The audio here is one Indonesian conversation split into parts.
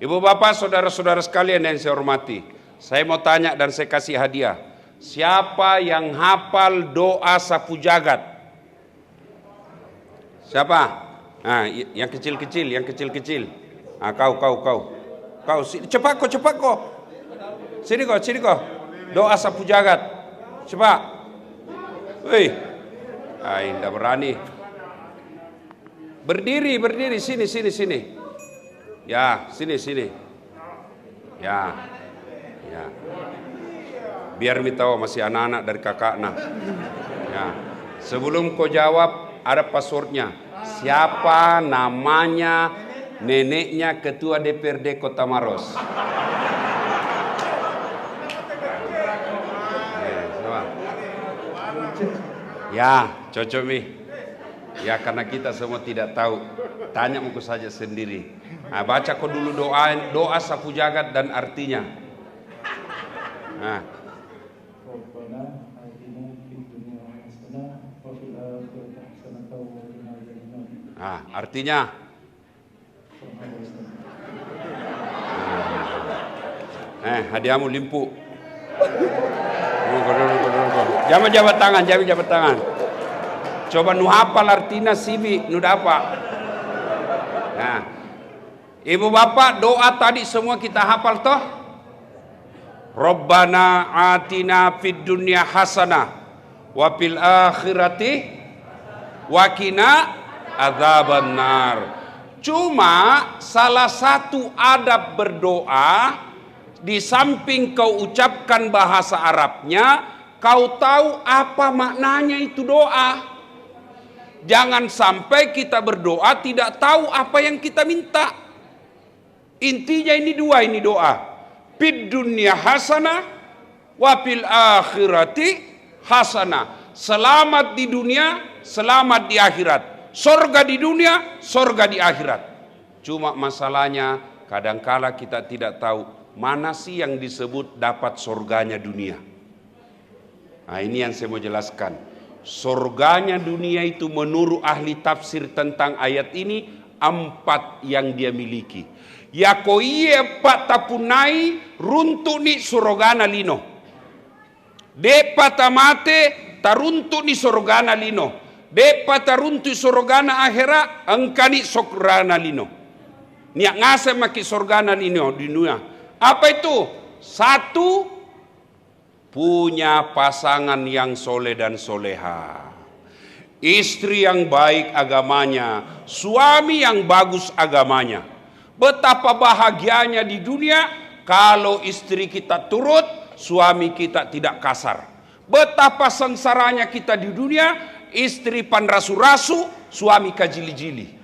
Ibu bapak, saudara-saudara sekalian yang saya hormati, saya mau tanya dan saya kasih hadiah. Siapa yang hafal doa sapu jagat? Siapa? Nah, yang kecil-kecil, yang kecil-kecil. Ah, kau. Cepat kau. Sini kau. Doa sapu jagat. Cepat. Wih. Ah, tidak berani. Berdiri, sini. Ya, sini. Ya. Biar mi tahu masih anak-anak dari kakaknya. Ya. Sebelum kau jawab, ada passwordnya. Siapa namanya neneknya Ketua DPRD Kota Maros? Ya, cocok mi. Ya, karena kita semua tidak tahu. Tanya muku saja sendiri. Nah, baca kau dulu doa sapu jagat dan artinya. Nah. Artinya. Hadiahmu limpu. Jangan jabat tangan. Coba nu hafal artinya sibi nu dapat. Nah, ibu bapak doa tadi semua kita hafal toh? Rabbana atina fid dunya hasanah wa fil akhirati wa qina adzabannar. Cuma salah satu adab berdoa, di samping kau ucapkan bahasa Arabnya, kau tahu apa maknanya itu doa. Jangan sampai kita berdoa tidak tahu apa yang kita minta. Intinya ini doa. Fid dunya hasanah wa fil akhirati hasanah. Selamat di dunia, selamat di akhirat. Sorga di dunia, sorga di akhirat. Cuma masalahnya kadangkala kita tidak tahu mana sih yang disebut dapat sorganya dunia. Nah, ini yang saya mau jelaskan. Sorganya dunia itu menurut ahli tafsir tentang ayat ini 4 yang dia miliki. Ya koiye patapunai runtu ni sorogana lino. De patamate taruntu ni sorogana lino. De pataruntu sorogana akhira angkani sokrana lino. Niak ngase maki sorgana lino di dunia. Apa itu? 1, punya pasangan yang soleh dan soleha, istri yang baik agamanya, suami yang bagus agamanya. Betapa bahagianya di dunia kalau istri kita turut, suami kita tidak kasar. Betapa sengsaranya kita di dunia, istri panrasu-rasu, suami kajili-jili.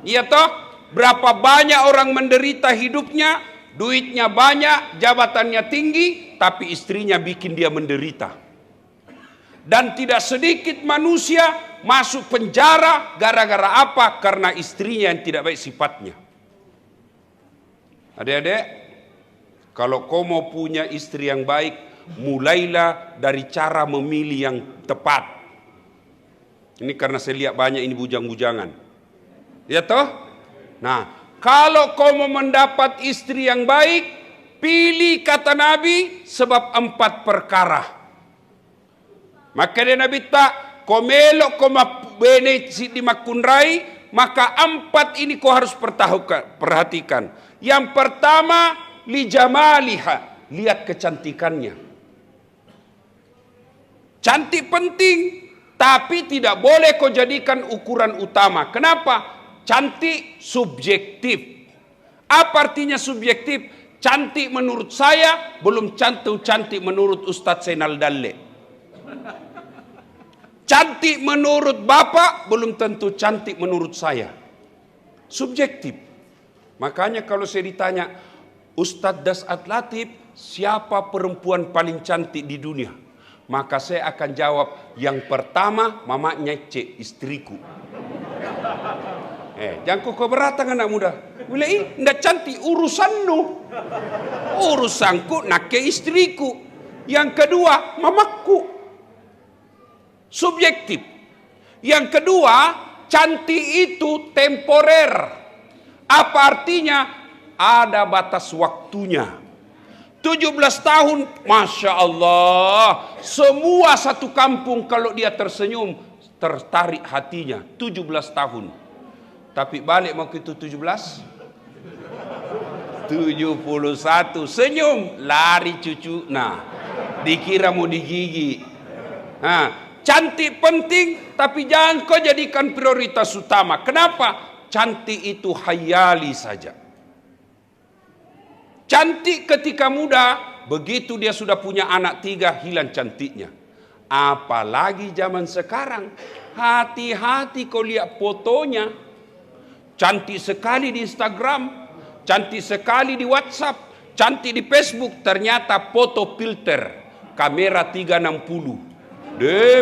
Iya toh? Berapa banyak orang menderita hidupnya, duitnya banyak, jabatannya tinggi, tapi istrinya bikin dia menderita. Dan tidak sedikit manusia masuk penjara gara-gara apa? Karena istrinya yang tidak baik sifatnya. Adik-adik, kalau kau mau punya istri yang baik, mulailah dari cara memilih yang tepat. Ini karena saya lihat banyak ini bujang-bujangan. Ya toh? Nah, kalau kau mau mendapat istri yang baik, pilih kata Nabi sebab 4 perkara. Maka dia Nabi tak komelo koma bene si dimakunrai, maka 4 ini kau harus perhatikan. Yang pertama, li jamaliha, lihat kecantikannya. Cantik penting, tapi tidak boleh kau jadikan ukuran utama. Kenapa? Cantik subjektif. Apa artinya subjektif? Cantik menurut saya belum cantik menurut Ustadz Zainal Dalle. Cantik menurut Bapak belum tentu cantik menurut saya. Subjektif. Makanya kalau saya ditanya, Ustadz Dasat Latif, siapa perempuan paling cantik di dunia? Maka saya akan jawab, yang pertama mamanya Cek, istriku. Jangan kau keberatan anak muda. Mulai ndak cantik urusanmu. Urusanku nak ke istriku. Yang kedua mamaku. Subjektif. Yang kedua, cantik itu temporer. Apa artinya? Ada batas waktunya. 17 tahun, Masya Allah. Semua satu kampung kalau dia tersenyum, tertarik hatinya. 17 tahun. Tapi balik waktu itu 17, 71. Senyum, lari cucu. Nah, dikira mau digigit. Cantik penting, tapi jangan kau jadikan prioritas utama. Kenapa? Cantik itu hayali saja. Cantik ketika muda, begitu dia sudah punya anak 3, hilang cantiknya. Apalagi zaman sekarang, hati-hati kau lihat fotonya. Cantik sekali di Instagram, cantik sekali di WhatsApp, cantik di Facebook. Ternyata foto filter, kamera 360.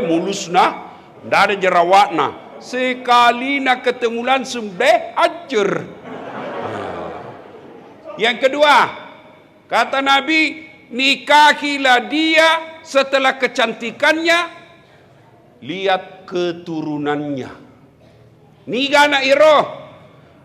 Mulus nah, tidak ada jerawat nah. Sekali nak ketemu langsung, hancur. Yang kedua, kata Nabi, nikahilah dia setelah kecantikannya, lihat keturunannya. Niga na iro,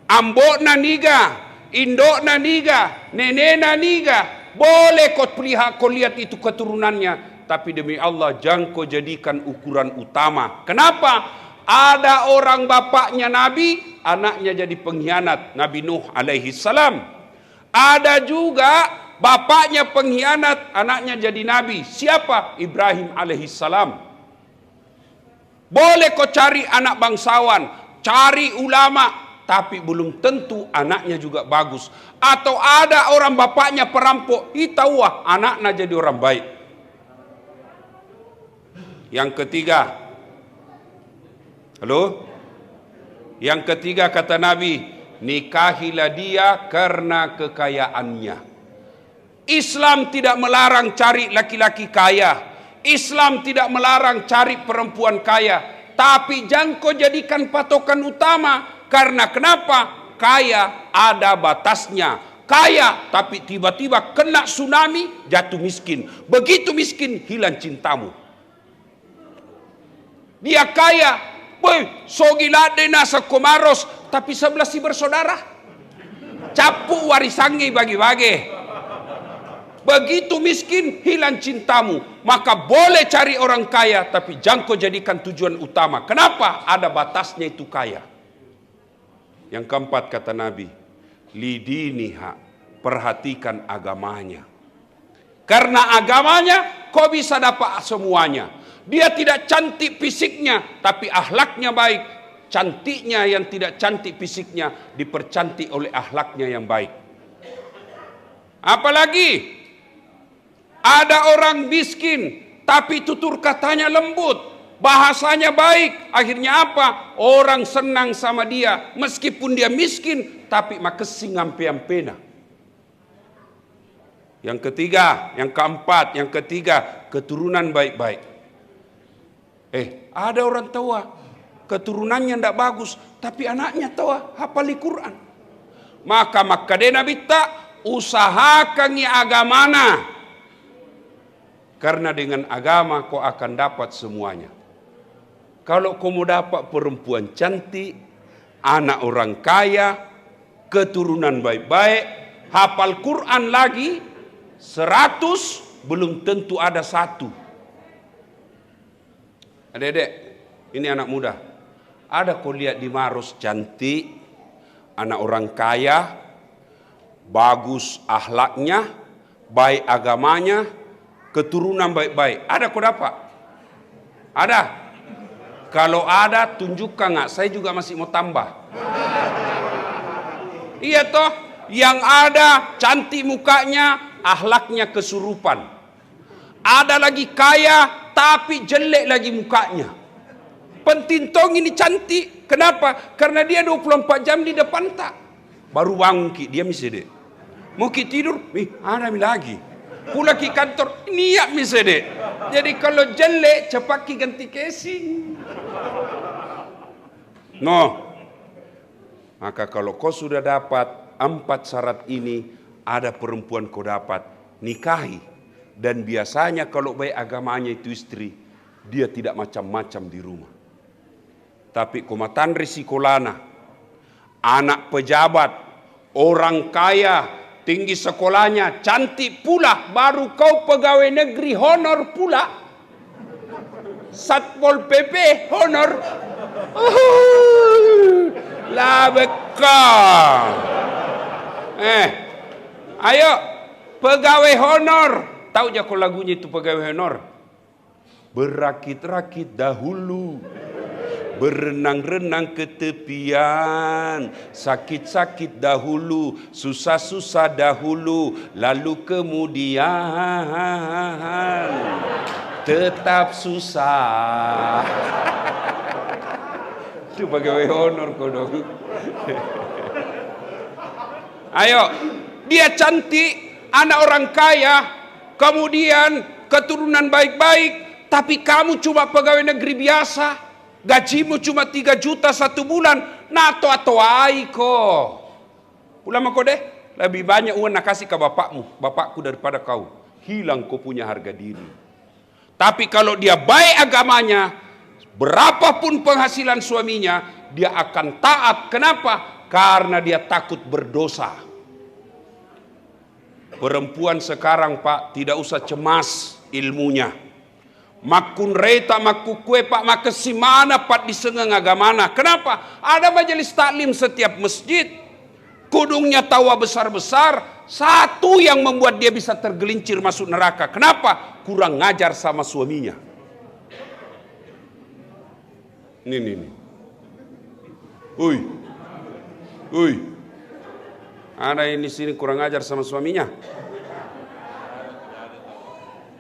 ambok na niga, indok na niga, nenek na niga. Boleh kau lihat itu keturunannya. Tapi demi Allah, jangan kau jadikan ukuran utama. Kenapa? Ada orang bapaknya Nabi, anaknya jadi pengkhianat. Nabi Nuh alaihi salam. Ada juga bapaknya pengkhianat, anaknya jadi nabi. Siapa? Ibrahim alaihissalam. Boleh kau cari anak bangsawan, cari ulama, tapi belum tentu anaknya juga bagus. Atau ada orang bapaknya perampok, itawah anaknya jadi orang baik. Yang ketiga, yang ketiga kata Nabi, nikahilah dia karena kekayaannya. Islam tidak melarang cari laki-laki kaya. Islam tidak melarang cari perempuan kaya. Tapi jangan kau jadikan patokan utama. Karena kenapa? Kaya ada batasnya. Kaya tapi tiba-tiba kena tsunami, jatuh miskin. Begitu miskin, hilang cintamu. Dia kaya, sogilade nasa komaros, tapi 11 si bersaudara. Capu warisannya bagi-bagi. Begitu miskin, hilang cintamu. Maka boleh cari orang kaya, tapi jangan kau jadikan tujuan utama. Kenapa? Ada batasnya itu kaya. Yang keempat kata Nabi, lidiniha, perhatikan agamanya. Karena agamanya, kau bisa dapat semuanya. Dia tidak cantik fisiknya, tapi akhlaknya baik. Cantiknya yang tidak cantik fisiknya dipercantik oleh akhlaknya yang baik. Apalagi ada orang miskin, tapi tutur katanya lembut, bahasanya baik. Akhirnya apa? Orang senang sama dia, meskipun dia miskin, tapi makasih ngampe-ampena. Yang ketiga, yang keempat, yang ketiga, keturunan baik-baik. Ada orang tua, keturunannya tidak bagus, tapi anaknya tua, hafal Quran. Maka dia Nabi tak usahakan agamana. Karena dengan agama kau akan dapat semuanya. Kalau kau mau dapat perempuan cantik, anak orang kaya, keturunan baik-baik, hafal Quran lagi, 100 belum tentu ada 1. Adik-adik, ini anak muda. Ada kau lihat di Maros cantik, anak orang kaya, bagus akhlaknya, baik agamanya, keturunan baik-baik. Ada kau dapat? Ada? Kalau ada, tunjukkan nggak? Saya juga masih mau tambah. Iya toh, yang ada cantik mukanya, akhlaknya kesurupan. Ada lagi kaya, tapi jelek lagi mukanya. Pentintong ini cantik. Kenapa? Karena dia 24 jam di depan tak. Baru bangun ki, dia mesti dek. Mau ki tidur, ada lagi. Pulang ki kantor, niat mesti dek. Jadi kalau jelek, cepat ki ganti casing. No. Maka kalau kau sudah dapat 4 syarat ini, ada perempuan kau dapat, nikahi. Dan biasanya kalau baik agamanya itu istri, dia tidak macam-macam di rumah. Tapi kumatan risiko lana, anak pejabat, orang kaya, tinggi sekolahnya, cantik pula, baru kau pegawai negeri honor pula. Satpol PP honor. Lah bekal. Ayo pegawai honor. Tahu je kau lagunya itu pegawai honor? Berakit-rakit dahulu, berenang-renang ke tepian, sakit-sakit dahulu, susah-susah dahulu, lalu kemudian tetap susah. Itu pegawai honor kau dong. Ayo, dia cantik, anak orang kaya, kemudian keturunan baik-baik, tapi kamu cuma pegawai negeri biasa, gajimu cuma 3 juta 1 bulan, nato atau aiko. Ulama kau deh, lebih banyak uang nak kasih ke bapakku daripada kau. Hilang kau punya harga diri. Tapi kalau dia baik agamanya, berapapun penghasilan suaminya, dia akan taat. Kenapa? Karena dia takut berdosa. Perempuan sekarang Pak, tidak usah cemas ilmunya. Makun reta maku kue Pak makesi mana Pak di sengeng agamana. Kenapa? Ada majelis taklim setiap masjid. Kudungnya tawa besar-besar. Satu yang membuat dia bisa tergelincir masuk neraka. Kenapa? Kurang ngajar sama suaminya. Nih. Uy. Ada ini sini kurang ngajar sama suaminya.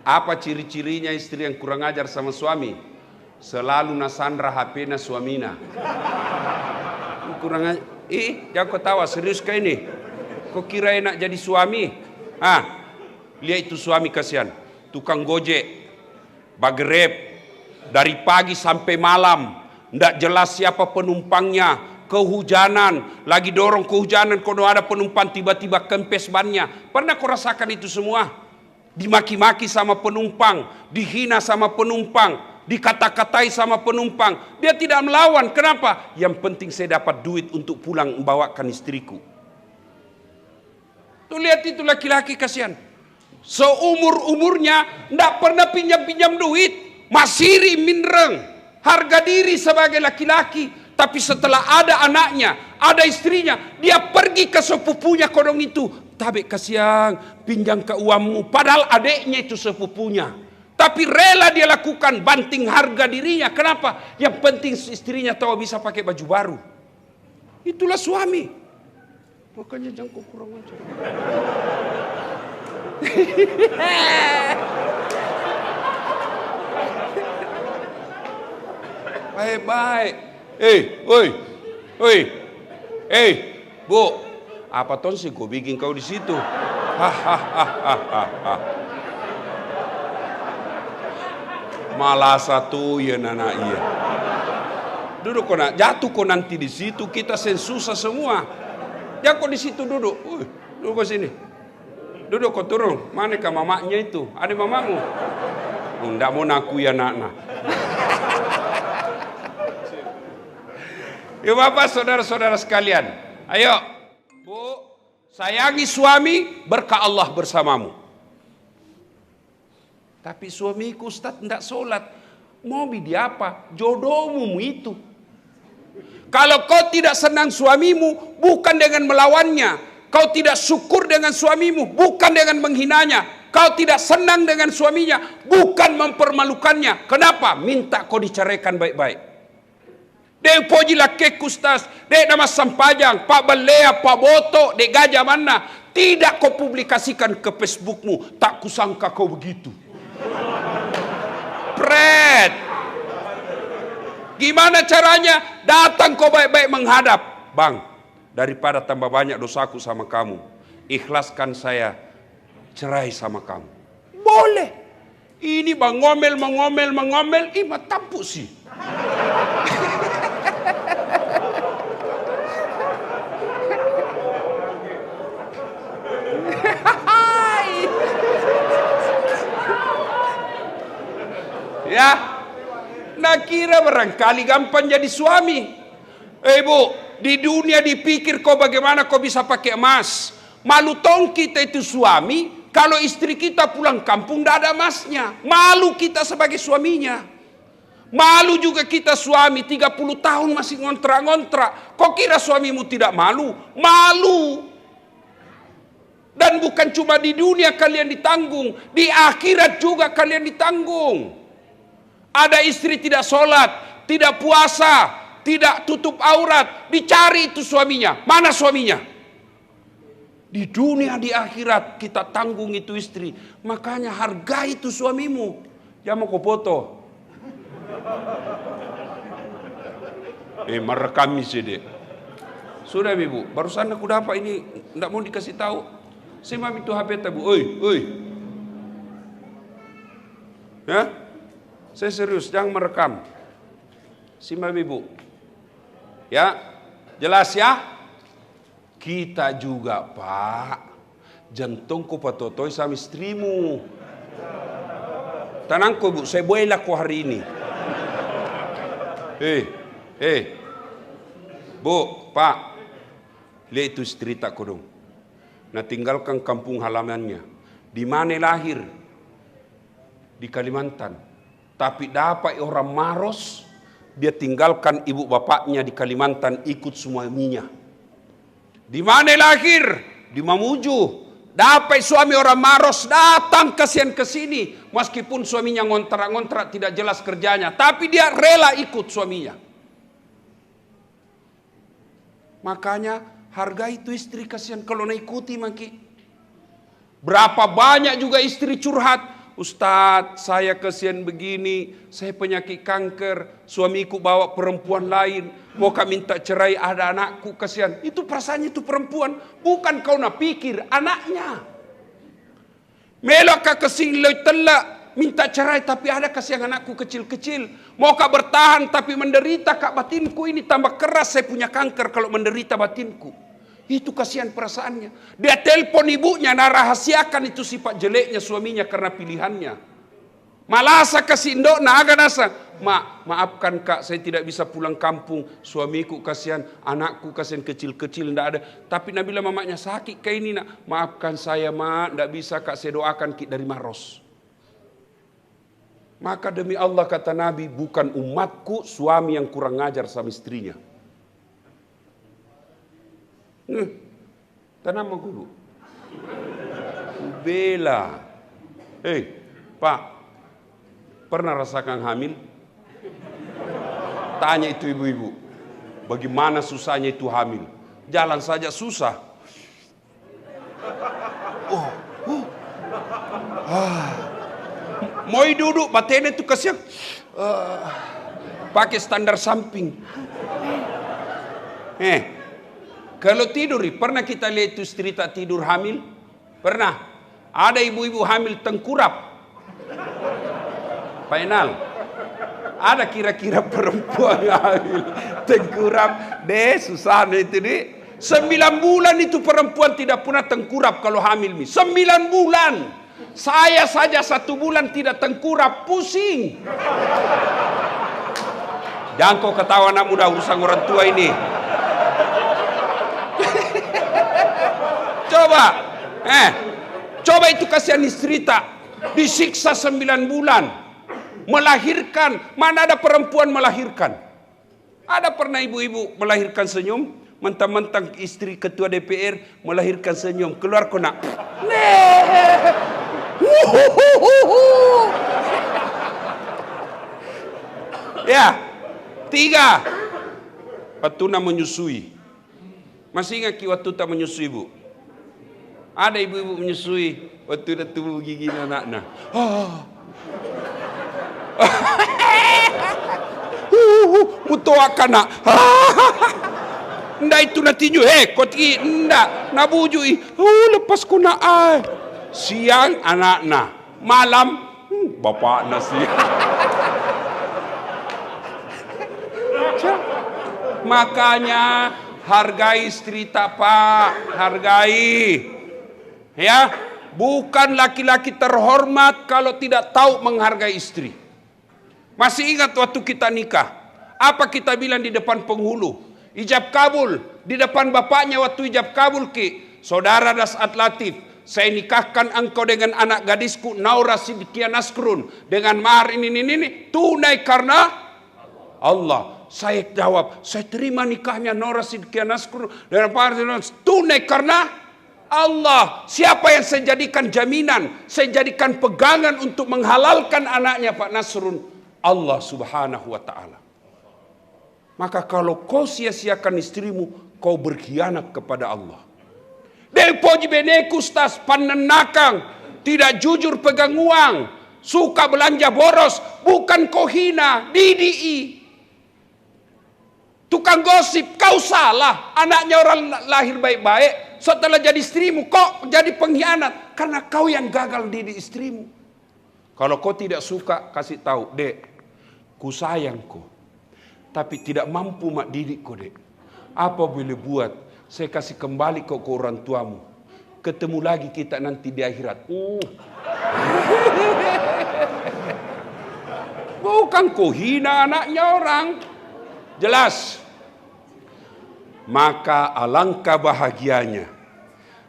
Apa ciri-cirinya istri yang kurang ajar sama suami? Selalu nasandra HP-na suamina. Kurang ajar. Jangan kau tawa, serius kau ini. Kau kira enak jadi suami? Lihat itu suami kasihan. Tukang gojek, bagreb, dari pagi sampai malam. Ndak jelas siapa penumpangnya. Kehujanan, lagi dorong kehujanan. Kalau ada penumpang tiba-tiba kempes bannya. Pernah kau rasakan itu semua? Dimaki-maki sama penumpang, dihina sama penumpang, dikata-katai sama penumpang. Dia tidak melawan. Kenapa? Yang penting saya dapat duit untuk pulang membawakan istriku. Tuh lihat itu laki-laki kasihan. Seumur-umurnya tidak pernah pinjam-pinjam duit. Masiri minreng. Harga diri sebagai laki-laki. Tapi setelah ada anaknya, ada istrinya, dia pergi ke sepupunya kodong itu. Tapi kasihan, pinjam ke uangmu. Padahal adiknya itu sepupunya. Tapi rela dia lakukan, banting harga dirinya. Kenapa? Yang penting istrinya tahu bisa pakai baju baru. Itulah suami. Makanya jangan kau kurang ajar. Baik-baik. Bu, apa ton sih kau bikin kau di situ? Malah satu ya nana iya. Duduk kau nak, jatuh kau nanti di situ kita susah semua. Ya kau di situ duduk. Duduk kau sini. Duduk kau turun. Mana ke mamaknya itu? Ada mamamu? Nggak mau naku ya nak. Ya Bapak, saudara-saudara sekalian, ayo, Bu, sayangi suami, berkah Allah bersamamu. Tapi suamiku Ustaz tidak sholat, mau dia apa? Jodohmu itu. Kalau kau tidak senang suamimu, bukan dengan melawannya. Kau tidak syukur dengan suamimu, bukan dengan menghinanya. Kau tidak senang dengan suaminya, bukan mempermalukannya. Kenapa? Minta kau diceraikan baik-baik. Dek poji laki kustas, dek nama sampajang, Pak Belea, Pak Boto, dek gajah mana? Tidak kau publikasikan ke Facebookmu, tak kusangka kau begitu. Pret. Gimana caranya? Datang kau baik-baik menghadap. Bang, daripada tambah banyak dosaku sama kamu, ikhlaskan saya cerai sama kamu. Boleh. Ini bang ngomel, ima tampuk sih. Ya, nak kira barangkali gampang jadi suami. Bu, Di dunia dipikir kau bagaimana kau bisa pakai emas. Malu tong kita itu suami, kalau istri kita pulang kampung tidak ada emasnya. Malu kita sebagai suaminya. Malu juga kita suami 30 tahun masih ngontrak-ngontrak. Kau kira suamimu tidak malu? Malu. Dan bukan cuma di dunia kalian ditanggung, di akhirat juga kalian ditanggung. Ada istri tidak sholat, tidak puasa, tidak tutup aurat, dicari itu suaminya. Mana suaminya? Di dunia, di akhirat kita tanggung itu istri. Makanya hargai itu suamimu. Jangan mau kau foto. Merekam sih deh. Sudah ibu, barusan aku dapat ini, tidak mau dikasih tahu. Saya mau itu HP tabu. Oi. Ya? Saya serius, jangan merekam. Simak ibu. Ya, jelas ya? Kita juga Pak, jantungku patotoi sama istrimu. Tenang kok Bu, saya boleh laku hari ini. Bu, Pak, lihat itu istri tak kodong. Nah tinggalkan kampung halamannya. Di mana lahir? Di Kalimantan. Tapi dapat orang Maros, dia tinggalkan ibu bapaknya di Kalimantan, ikut suaminya. Di mana lahir? Di Mamuju. Dapat suami orang Maros, datang kasihan ke sini. Meskipun suaminya ngontrak-ngontrak tidak jelas kerjanya, tapi dia rela ikut suaminya. Makanya hargai itu istri, kasihan kalau naikuti maki. Berapa banyak juga istri curhat. Ustadz, saya kasihan begini, saya penyakit kanker, suamiku bawa perempuan lain, mau kau minta cerai, ada anakku, kasihan. Itu perasaannya itu perempuan, bukan kau nak pikir anaknya. Melok kau kesini telak, minta cerai tapi ada kasihan anakku kecil-kecil. Mau kau bertahan tapi menderita kak batinku ini tambah keras, saya punya kanker kalau menderita batinku. Itu kasihan perasaannya. Dia telepon ibunya, nah rahasiakan itu sifat jeleknya suaminya karena pilihannya. Malasa kasih indok, nah agak nasa. Maafkan kak, saya tidak bisa pulang kampung. Suamiku kasihan, anakku kasihan kecil-kecil, tidak ada. Tapi Nabila mamanya sakit kayak ini nak. Maafkan saya mak, tidak bisa kak, saya doakan kik dari Maros. Maka demi Allah kata Nabi, bukan umatku suami yang kurang ngajar sama istrinya. Tenang dulu. Bela. Pak, pernah rasakan hamil? Tanya itu ibu-ibu. Bagaimana susahnya itu hamil? Jalan saja susah. Mau duduk, batena itu kasihan. Pakai standar samping. Kalau tidur, pernah kita lihat itu istri tak tidur hamil? Pernah. Ada ibu-ibu hamil tengkurap. Final. Ada kira-kira perempuan hamil tengkurap. Susah itu deh. 9 bulan itu perempuan tidak pernah tengkurap kalau hamil. 9 bulan. Saya saja 1 bulan tidak tengkurap, pusing. Jangan kau ketawa anak muda, urusan orang tua ini. Coba itu kasihan istri tak disiksa 9 bulan melahirkan. Mana ada perempuan melahirkan? Ada pernah ibu-ibu melahirkan senyum? Mentang-mentang istri ketua DPR melahirkan senyum, keluar kena. Ya, 3 Patuna menyusui. Masih ingat waktu tak menyusui ibu? Ada ibu-ibu menyusui waktu dah tumbuh gigi anaknya. Mutoakan nak. Nda itu nanti nyu. Koti nda nabujui. Lepas ko na ay. Siang anaknya, malam bapak nasi. Makanya hargai istri tak Pak, hargai. Ya, bukan laki-laki terhormat kalau tidak tahu menghargai istri. Masih ingat waktu kita nikah, apa kita bilang di depan penghulu? Ijab kabul di depan bapaknya waktu ijab kabul ki. Saudara Dasat Latif, saya nikahkan engkau dengan anak gadisku Naura Sidkia Nasrun dengan mahar ini tunai karena Allah. Saya jawab, saya terima nikahnya Naura Sidkia Nasrun dengan mahar tunai karena Allah. Siapa yang saya jadikan jaminan, saya jadikan pegangan untuk menghalalkan anaknya Pak Nasrun? Allah Subhanahu wa Ta'ala. Maka kalau kau sia-siakan istrimu, kau berkhianat kepada Allah. Depoji beneku stas panenakang, tidak jujur pegang uang, suka belanja boros, bukan kau hina, didi. Tukang gosip, kau salah. Anaknya orang lahir baik-baik, setelah jadi istrimu, kok jadi pengkhianat? Karena kau yang gagal didik istrimu. Kalau kau tidak suka, kasih tahu, dek, ku sayang kau. Tapi tidak mampu mak didik kau, dek. Apa boleh buat? Saya kasih kembali kau ke orang tuamu. Ketemu lagi kita nanti di akhirat. Bukan kau hina anaknya orang. Jelas. Maka alangkah bahagianya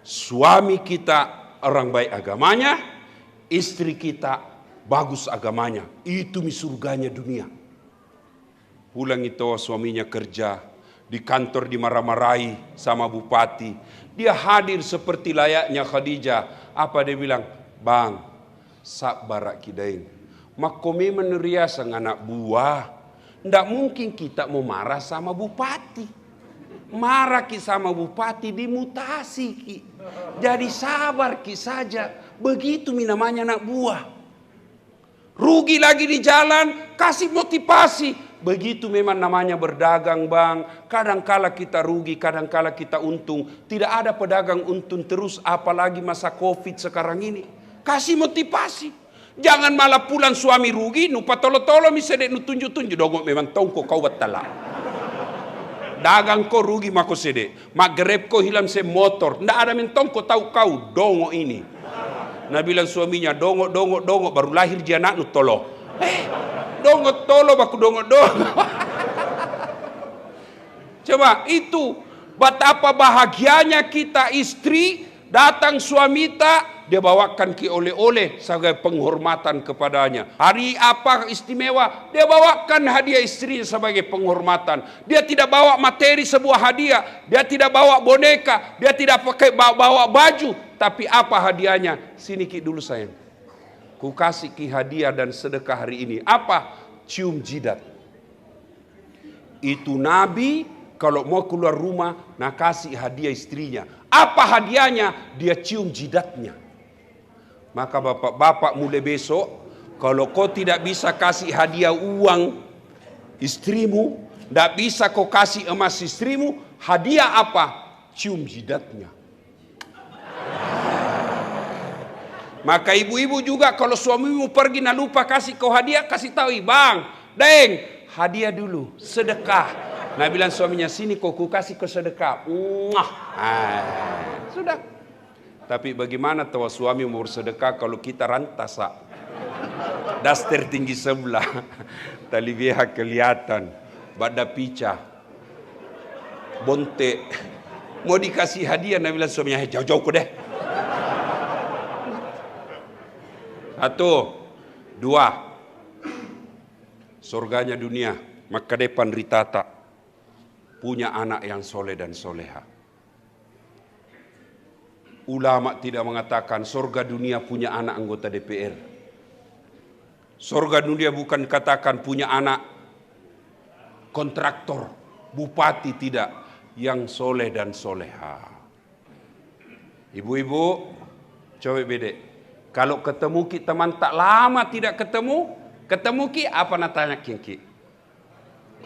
suami kita orang baik agamanya, istri kita bagus agamanya. Itu surganya dunia. Pulang itu suaminya kerja, di kantor dimarah-marahi sama bupati. Dia hadir seperti layaknya Khadijah. Apa dia bilang? Bang, sabar kidain. Makome meneria sang anak buah. Ndak mungkin kita mau marah sama bupati. Marah ki sama bupati dimutasi ki. Jadi sabar ki saja. Begitu namanya anak buah. Rugi lagi di jalan, kasih motivasi. Begitu memang namanya berdagang bang. Kadangkala kita rugi, kadangkala kita untung. Tidak ada pedagang untung terus, apalagi masa Covid sekarang ini. Kasih motivasi. Jangan malah pulang suami rugi, nupa tolo-tolo misalnya nu tunjuk-tunjuk. Dongok memang tongko kau betala. Dagang kau rugi mako sede. Mak grab kau hilang se motor. Ndak ada mentong kau tahu kau dongo ini. Nah bilang suaminya dongo baru lahir dia anak nu tolo. Dongo tolo baku dongo. Coba itu betapa bahagianya kita istri datang suami tak dia bawakan ki oleh-oleh sebagai penghormatan kepadanya. Hari apa istimewa dia bawakan hadiah istrinya sebagai penghormatan. Dia tidak bawa materi sebuah hadiah, dia tidak bawa boneka, dia tidak pakai bawa baju, tapi apa hadiahnya? Sini ki dulu sayang. Ku kasih ki hadiah dan sedekah hari ini. Apa? Cium jidat. Itu Nabi kalau mau keluar rumah, nak kasih hadiah istrinya. Apa hadiahnya? Dia cium jidatnya. Maka bapak-bapak mulai besok, kalau kau tidak bisa kasih hadiah uang istrimu, tidak bisa kau kasih emas istrimu, hadiah apa? Cium jidatnya. Maka ibu-ibu juga kalau suamimu pergi nak lupa kasih kau hadiah, kasih tahu bang, deng, hadiah dulu, sedekah. Nah bilang suaminya sini kau kasih kau sedekah. Sudah. Tapi bagaimana tahu suami mau bersedekah kalau kita rantasa? Daster tinggi sebelah, tali BH kelihatan, badan pica, bonte. Mau dikasih hadiah, Nabi bilang suaminya, jauh-jauh kau deh. 1, 2, surganya dunia, maka depan ritata, punya anak yang soleh dan soleha. Ulama tidak mengatakan surga dunia punya anak anggota DPR. Surga dunia bukan katakan punya anak kontraktor, bupati, tidak. Yang soleh dan soleha. Ibu-ibu, coba bedek. Kalau ketemu ki teman tak lama tidak ketemu ki apa natanya ki?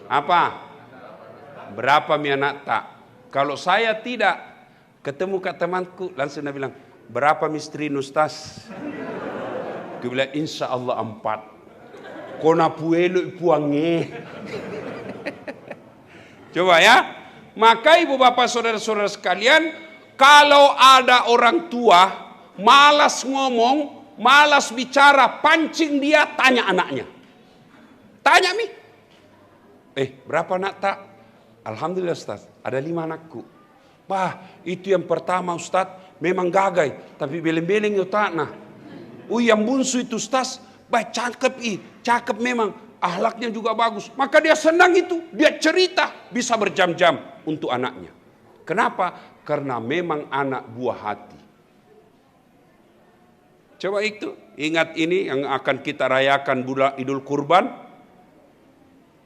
Apa? Berapa mi anak tak? Kalau saya tidak ketemu ke temanku, langsung dia bilang, berapa misteri Ustaz? Dia bilang, insya Allah 4. Kona puelo puange. Coba ya. Maka ibu bapak saudara-saudara sekalian, kalau ada orang tua malas ngomong, malas bicara, pancing dia, tanya anaknya. Tanya mi. Berapa nak tak? Alhamdulillah Ustaz, ada 5 anakku. Bah, itu yang pertama Ustaz, memang gagai, tapi beleng-beleng yo tanah. Yang bungsu itu Ustaz, bah cakep memang, akhlaknya juga bagus. Maka dia senang itu, dia cerita, bisa berjam-jam untuk anaknya. Kenapa? Karena memang anak buah hati. Coba itu, ingat ini yang akan kita rayakan bulan Idul Kurban.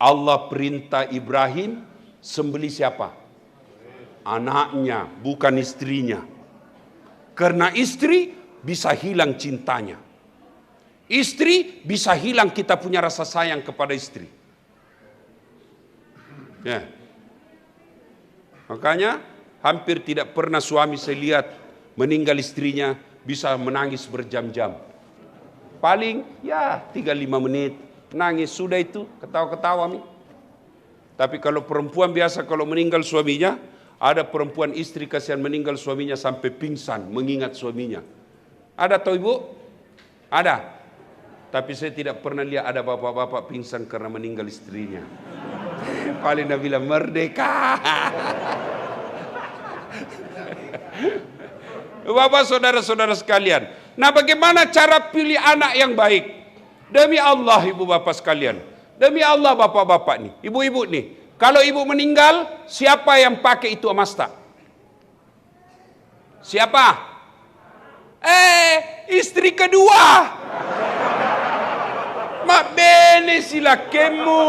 Allah perintah Ibrahim sembelih siapa? Anaknya, bukan istrinya. Karena istri bisa hilang cintanya. Istri bisa hilang kita punya rasa sayang kepada istri. Ya. Makanya hampir tidak pernah suami saya lihat meninggal istrinya bisa menangis berjam-jam. Paling ya 3-5 menit nangis, sudah itu ketawa-ketawa. Tapi kalau perempuan biasa kalau meninggal suaminya, ada perempuan istri kasihan meninggal suaminya sampai pingsan mengingat suaminya. Ada toh ibu? Ada. Tapi saya tidak pernah lihat ada bapak-bapak pingsan karena meninggal istrinya. Paling Nabi bilang merdeka. Bapak saudara-saudara sekalian. Nah, bagaimana cara pilih anak yang baik? Demi Allah ibu bapak sekalian. Demi Allah bapak-bapak nih, ibu-ibu nih. Kalau ibu meninggal, siapa yang pakai itu emas tak? Siapa? Istri kedua. Mak bene sila kemu.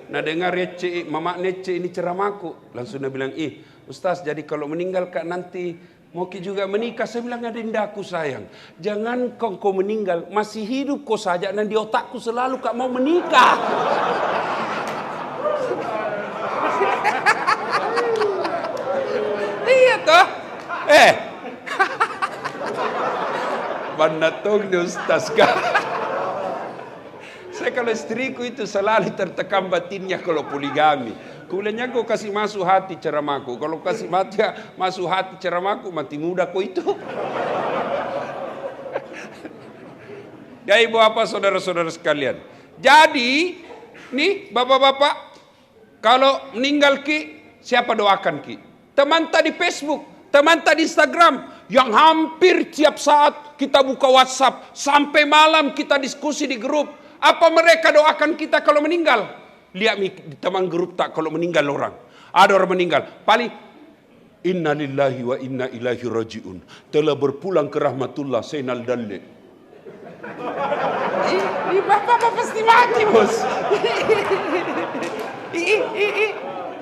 Nah dengar receh, mama neceh ini ceramahku. Langsung dia bilang, Ustaz, jadi kalau meninggal kak nanti mau juga menikah. Saya bilang, ada indaku sayang. Jangan kau meninggal, masih hidup kau saja. Dan di otakku selalu kak mau menikah. Iya toh. Banatong ni Ustaz kak. Saya kalau istriku itu selalu tertekan batinnya kalau poligami. Kulanya kau kasih masuk hati ceramahku. Kalau kasih masuk hati ceramahku, mati muda kau itu. Ya ibu apa saudara-saudara sekalian. Jadi, nih bapak-bapak, kalau meninggal ki, siapa doakan ki? Teman tadi Facebook, teman tadi Instagram, yang hampir tiap saat kita buka WhatsApp, sampai malam kita diskusi di grup. Apa mereka doakan kita kalau meninggal? Lihat di teman grup tak kalau meninggal orang. Ada orang meninggal. Paling inna lillahi wa inna ilaihi raji'un. Telah berpulang ke rahmatullah Sainal Dalle. Ini bapak pasti mati bos.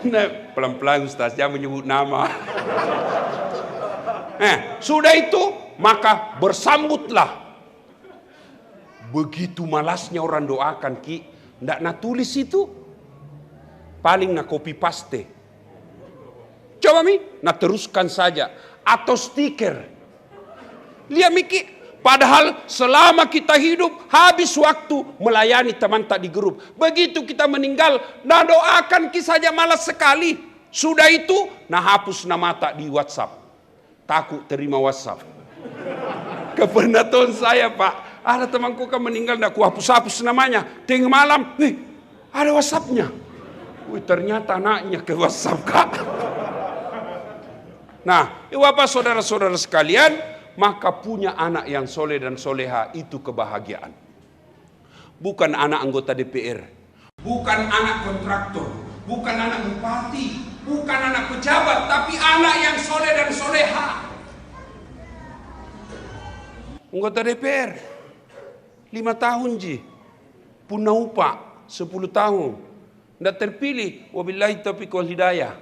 Nah, pelan-pelan Ustaz, jangan menyebut nama. Sudah itu maka bersambutlah. Begitu malasnya orang doakan ki, ndak nak tulis itu. Paling nak copy paste. Coba nak teruskan saja. Atau stiker. Lihat Miki, padahal selama kita hidup habis waktu melayani teman tak di grup. Begitu kita meninggal, nah doakan ki saja malas sekali. Sudah itu, nah hapus nama tak di WhatsApp. Takut terima WhatsApp. Kepenatan saya Pak, ada temanku kan meninggal, nak ku hapus-hapus namanya. Tengah malam, ada WhatsAppnya. Ternyata anaknya ke WhatsApp kak. Nah, bapak saudara-saudara sekalian, maka punya anak yang soleh dan soleha itu kebahagiaan. Bukan anak anggota DPR, bukan anak kontraktor, bukan anak bupati, bukan anak pejabat, tapi anak yang soleh dan soleha. Anggota DPR 5 tahun punna upah 10 tahun. Tidak terpilih, wabillahi taufiq wal hidayah.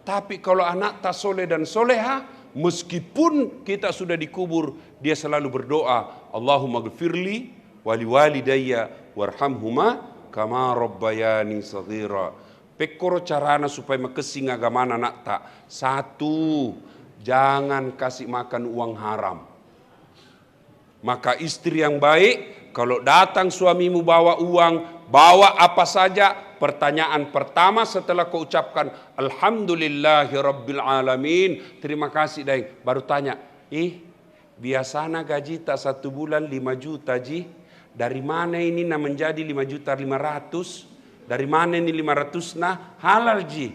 Tapi kalau anak tak soleh dan soleha, meskipun kita sudah dikubur, dia selalu berdoa, Allahumma gfirli wali walidayya warhamhuma kama rabbayani saghira. Pekoro carana supaya makesing agamana anak tak. 1, jangan kasih makan uang haram. Maka istri yang baik, kalau datang suamimu bawa uang, bawa apa saja, pertanyaan pertama setelah kau ucapkan Alhamdulillahi Rabbil Alamin, terima kasih daing, baru tanya, biasanya gaji tak 1 bulan 5 juta ji, dari mana ini menjadi 5.500.000? Dari mana ini 500 nah? Halal ji.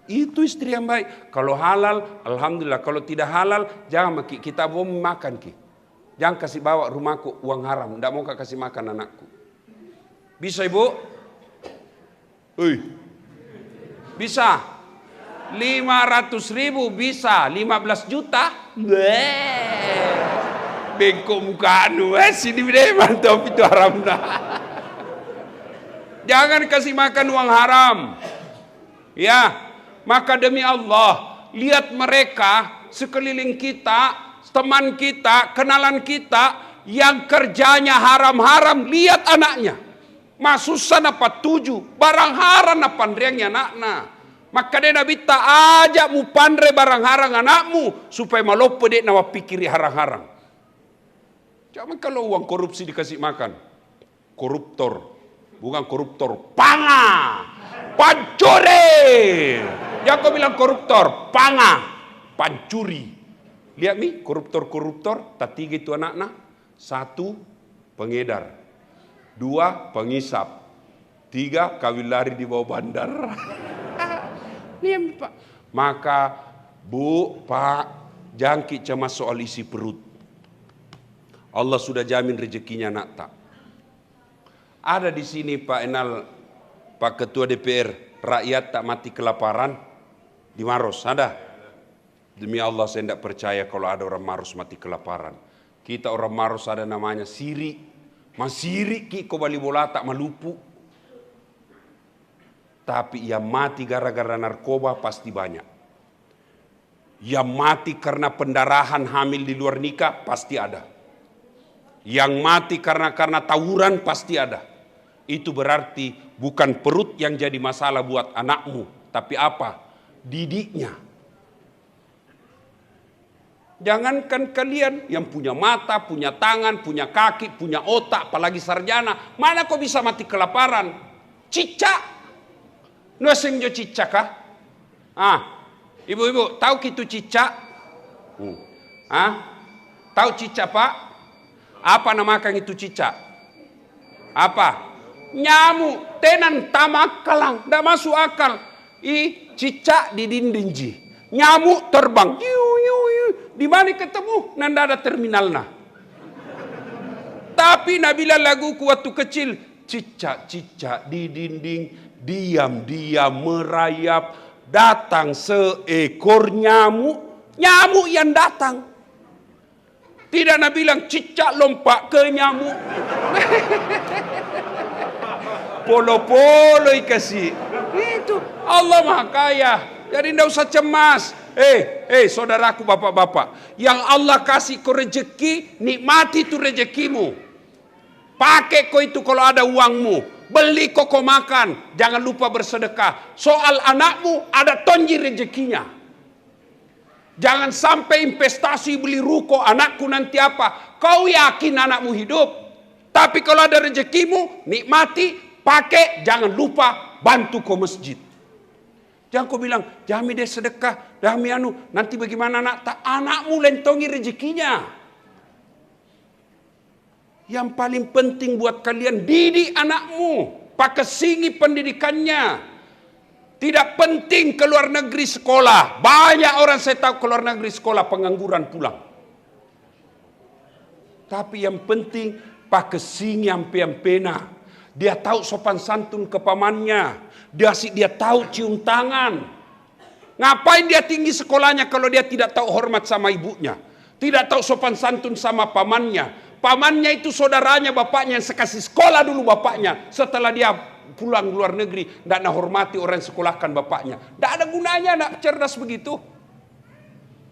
Itu istri yang baik. Kalau halal, alhamdulillah. Kalau tidak halal, jangan kita mau makan ki. Jangan kasih bawa rumahku uang haram. Tidak mau kasih makan anakku. Bisa ibu? Bisa. 500.000 bisa. 15 juta? Bengkok muka anu. Sini deh mantap itu haram dah. Jangan kasih makan uang haram. Ya, maka demi Allah, lihat mereka sekeliling kita, teman kita, kenalan kita yang kerjanya haram-haram, lihat anaknya. Masusan apa 7, barang haram apa pandriangnya anaknya. Maka dia Nabi tak ajak mu pandre barang haram anakmu supaya malopo dek nawa pikiri haram-haram. Jangan kalau uang korupsi dikasih makan. Koruptor. Bukan koruptor, panga, pancuri. Jangan kau bilang koruptor, panga, pancuri. Lihat nih, koruptor, tak 3 itu anak-anak. 1, pengedar. 2, pengisap. 3, kawin lari di bawah bandar. Lihat Pak. Maka Bu, Pak, jangan cemas soal isi perut. Allah sudah jamin rezekinya nak tak. Ada di sini Pak Enal, Pak Ketua DPR, rakyat tak mati kelaparan di Maros, ada? Demi Allah saya tidak percaya kalau ada orang Maros mati kelaparan. Kita orang Maros ada namanya Siri, Masiri ki ko bali bola tak malupu. Tapi yang mati gara-gara narkoba pasti banyak. Yang mati karena pendarahan hamil di luar nikah pasti ada. Yang mati karena tawuran pasti ada. Itu berarti bukan perut yang jadi masalah buat anakmu, tapi apa? Didiknya. Jangankan kalian yang punya mata, punya tangan, punya kaki, punya otak, apalagi sarjana, mana kau bisa mati kelaparan? Cicak. Nuaseng jo cicak kah? Ibu-ibu, tahu gitu cicak? Tahu cicak Pak? Apa namakan itu cicak? Apa? Nyamuk, tenan tamak kalang, tidak masuk akal. Cicak di dinding ji, nyamuk terbang, di mana ketemu? Nanda ada terminalnya. Tapi Nabila lagu waktu kecil, cicak-cicak di dinding, diam-diam merayap, datang seekor nyamuk, nyamuk yang datang. Tidak Nabi bilang cicak lompat ke nyamuk. Polo-polo kasih. Itu Allah Maha Kaya. Jadi tidak usah cemas. Saudaraku bapak-bapak, yang Allah kasih kau rezeki, nikmati itu rezekimu. Pakai kau itu kalau ada uangmu. Beli kau makan. Jangan lupa bersedekah. Soal anakmu ada tonji rezekinya. Jangan sampai investasi beli ruko anakku nanti apa. Kau yakin anakmu hidup. Tapi kalau ada rezekimu, nikmati. Pakai, jangan lupa bantu ke masjid. Jangan kau bilang, jami deh sedekah, jami nanti bagaimana anakmu lentongi rezekinya. Yang paling penting buat kalian, didik anakmu, pakai singi pendidikannya. Tidak penting ke luar negeri sekolah. Banyak orang saya tahu ke luar negeri sekolah pengangguran pulang. Tapi yang penting pakai singi yang pena. Dia tahu sopan santun ke pamannya. Dia tahu cium tangan. Ngapain dia tinggi sekolahnya kalau dia tidak tahu hormat sama ibunya. Tidak tahu sopan santun sama pamannya. Pamannya itu saudaranya bapaknya yang sekasih sekolah dulu bapaknya. Setelah dia pulang luar negeri, tidak nak hormati orang yang sekolahkan bapaknya. Tidak ada gunanya nak cerdas begitu.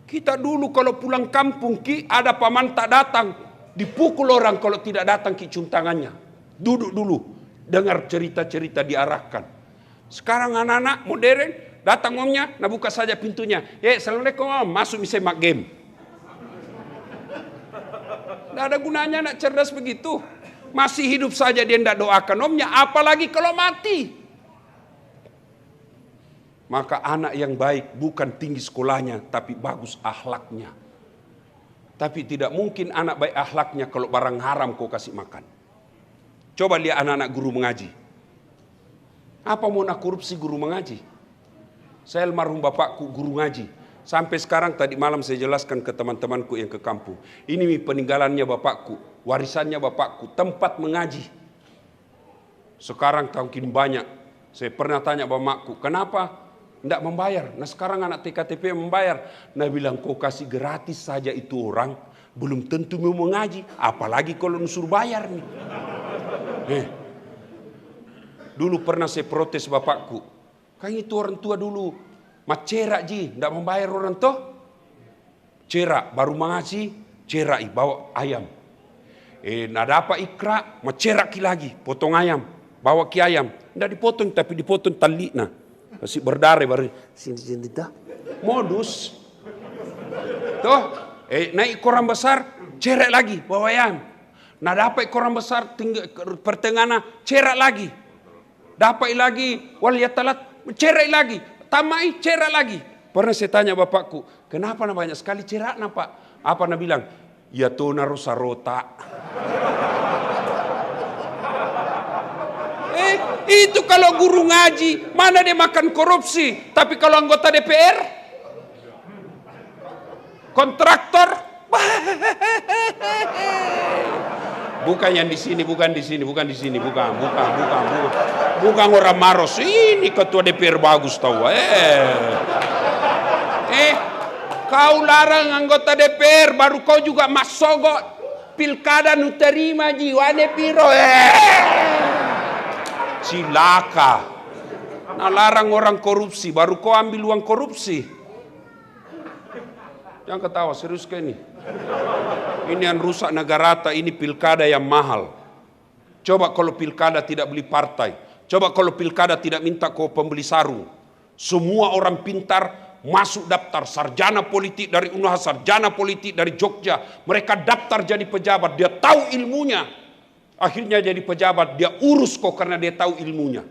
Kita dulu kalau pulang kampung ada paman tak datang. Dipukul orang kalau tidak datang cium tangannya. Duduk dulu, dengar cerita-cerita diarahkan. Sekarang anak-anak modern, datang omnya, nak buka saja pintunya. Assalamualaikum om, masuk misalnya mak game. Tidak ada gunanya nak cerdas begitu. Masih hidup saja dia tidak doakan omnya, apalagi kalau mati. Maka anak yang baik bukan tinggi sekolahnya, tapi bagus akhlaknya. Tapi tidak mungkin anak baik akhlaknya kalau barang haram kau kasih makan. Coba lihat anak-anak guru mengaji. Apa mau nak korupsi guru mengaji? Saya almarhum bapakku guru ngaji. Sampai sekarang tadi malam saya jelaskan ke teman-temanku yang ke kampung. Ini peninggalannya bapakku, warisannya bapakku, tempat mengaji. Sekarang makin banyak. Saya pernah tanya bapakku, kenapa tidak membayar? Nah sekarang anak TKTP membayar. Nah bilang, kau kasih gratis saja itu orang, belum tentu mau mengaji. Apalagi kalau suruh bayar nih. Dulu pernah saya protes bapakku. Kan itu orang tua dulu. Macerak ji, tidak membayar orang tua. Cerak, baru mengaji, cerak bawa ayam. Nah dapat ikra, macerak lagi, potong ayam. Bawa ki ayam. Tidak dipotong, tapi dipotong tali. Nah, masih berdarah baru. Sini dah. Modus. Tuh, naik koran besar, cerak lagi, bawa ayam. Nah dapat koran besar, pertengahan, cerak lagi. Dapat lagi, waliyatalat, cerai lagi, tamai cerai lagi. Pernah saya tanya bapakku, kenapa banyak sekali cerak pak? Apa nak bilang? Ya tona rosa rota. Itu kalau guru ngaji, mana dia makan korupsi. Tapi kalau anggota DPR, kontraktor, bukan yang di sini, bukan di sini, bukan orang Maros. Ini ketua DPR bagus tahu. Kau larang anggota DPR, baru kau juga masogok pilkada nu terima jiwane piro. Cilaka. Nah larang orang korupsi, baru kau ambil uang korupsi. Jangan ketawa, serius kayak ini. Ini yang rusak negara, ini pilkada yang mahal. Coba kalau pilkada tidak beli partai. Coba kalau pilkada tidak minta kau pembeli sarung. Semua orang pintar masuk daftar sarjana politik dari Unhas, sarjana politik dari Jogja. Mereka daftar jadi pejabat, dia tahu ilmunya. Akhirnya jadi pejabat, dia urus kok karena dia tahu ilmunya.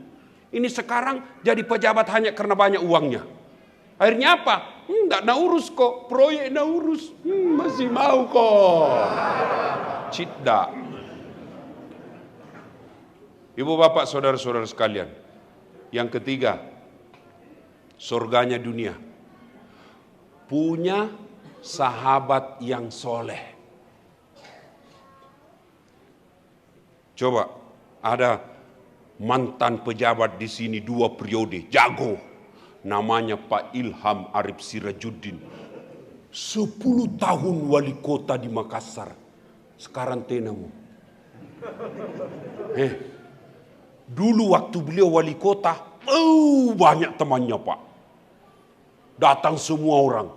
Ini sekarang jadi pejabat hanya karena banyak uangnya. Akhirnya apa? Enggak nak urus kok, proyek nak urus. Masih mau kok. Cida. Ibu bapak saudara-saudara sekalian. Yang ketiga, surganya dunia. Punya sahabat yang soleh. Coba, ada mantan pejabat di sini 2 periode, jago. Namanya Pak Ilham Arif Sirajuddin. 10 tahun wali kota di Makassar. Sekarang tenamu. Dulu waktu beliau wali kota, banyak temannya Pak. Datang semua orang.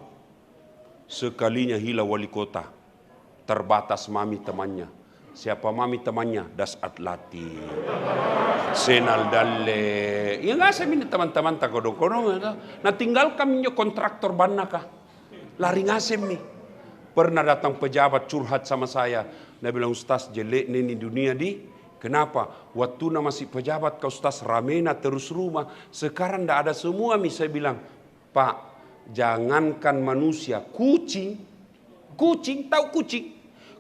Sekalinya hilang wali kota, terbatas mami temannya. Siapa mami temannya? Das Atlati, Senal Dalle. Ya nggak saya minta teman-teman tak kodong-kodong. Nah tinggal kami kontraktor banaka. Lari ngasem nih. Pernah datang pejabat curhat sama saya. Dia bilang, Ustaz jelek nih dunia di. Kenapa? Waktu masih pejabat kau Ustaz ramena terus rumah. Sekarang ndak ada semua nih. Saya bilang, Pak, jangankan manusia, kucing. Kucing, tahu kucing?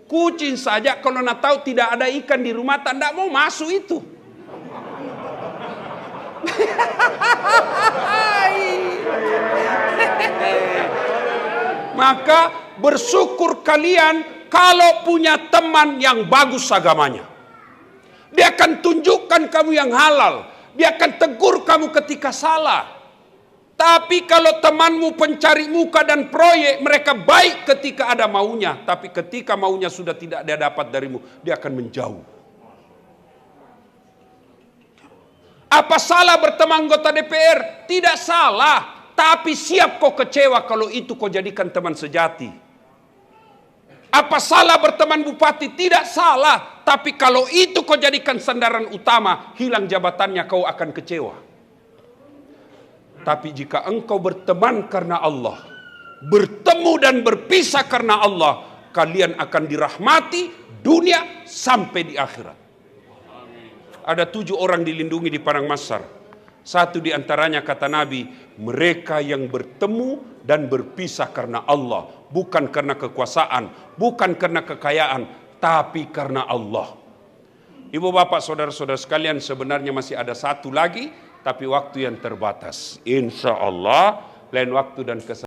Kucing saja kalau nak tahu tidak ada ikan di rumah, tidak mau masuk itu. Maka bersyukur kalian kalau punya teman yang bagus agamanya. Dia akan tunjukkan kamu yang halal. Dia akan tegur kamu ketika salah. Tapi kalau temanmu pencari muka dan proyek, mereka baik ketika ada maunya. Tapi ketika maunya sudah tidak dia dapat darimu, dia akan menjauh. Apa salah berteman anggota DPR? Tidak salah. Tapi siap kau kecewa kalau itu kau jadikan teman sejati. Apa salah berteman bupati? Tidak salah. Tapi kalau itu kau jadikan sandaran utama, hilang jabatannya kau akan kecewa. Tapi jika engkau berteman karena Allah, bertemu dan berpisah karena Allah, kalian akan dirahmati dunia sampai di akhirat. Ada 7 orang dilindungi di padang mahsyar. 1 di antaranya kata Nabi, mereka yang bertemu dan berpisah karena Allah, bukan karena kekuasaan, bukan karena kekayaan, tapi karena Allah. Ibu bapak saudara-saudara sekalian, sebenarnya masih ada 1 lagi. tapi waktu yang terbatas. Insya Allah lain waktu dan kesempatan